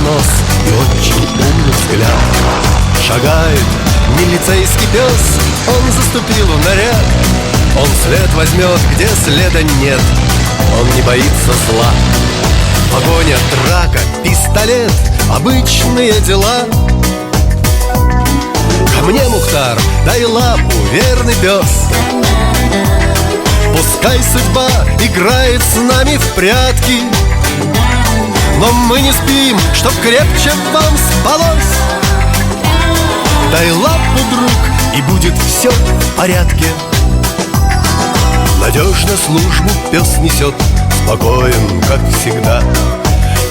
нос и очень умный взгляд. Шагает милицейский пес, он заступил в наряд. Он след возьмет, где следа нет, он не боится зла. Погоня, драка, пистолет — обычные дела. Ко мне, Мухтар, дай лапу, верный пес. Пускай судьба играет с нами в прятки, но мы не спим, чтоб крепче вам спалось. Дай лапу, друг, и будет все в порядке. Надежно службу пес несет, спокоен, как всегда.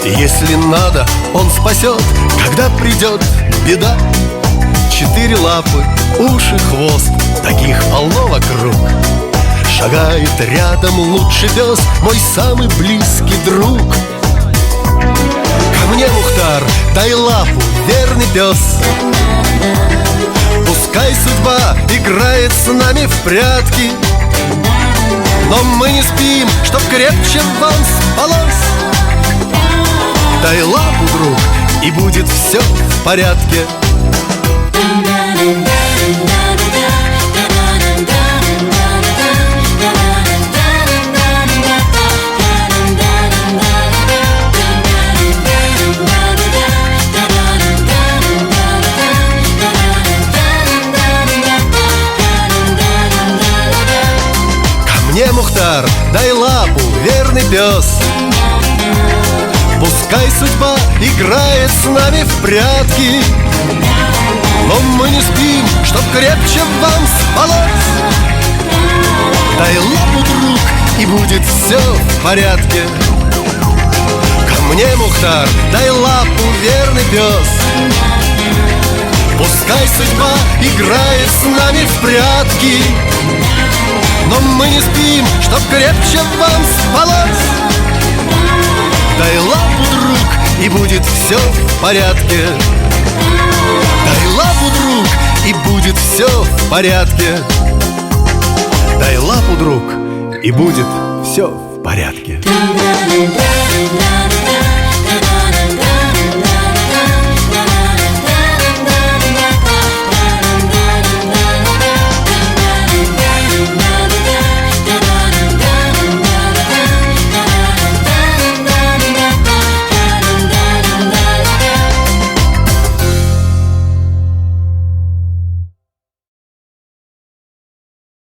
И если надо, он спасет, когда придет беда. 4 лапы, уши, хвост, таких полно вокруг. Шагает рядом лучший пес, мой самый близкий друг. Ко мне, Мухтар, дай лапу, верный пес. Пускай судьба играет с нами в прятки, но мы не спим, чтоб крепче вам спалось. Дай лапу, друг, и будет все в порядке. Мне, Мухтар, дай лапу, верный пес. Пускай судьба играет с нами в прятки, но мы не спим, чтоб крепче вам спалось. Дай лапу, друг, и будет все в порядке. Ко мне, Мухтар, дай лапу, верный пес. Пускай судьба играет с нами в прятки, но мы не спим, чтоб крепче вам спалось. Дай лапу, друг, и будет все в порядке. Дай лапу, друг, и будет все в порядке. Дай лапу, друг, и будет все в порядке.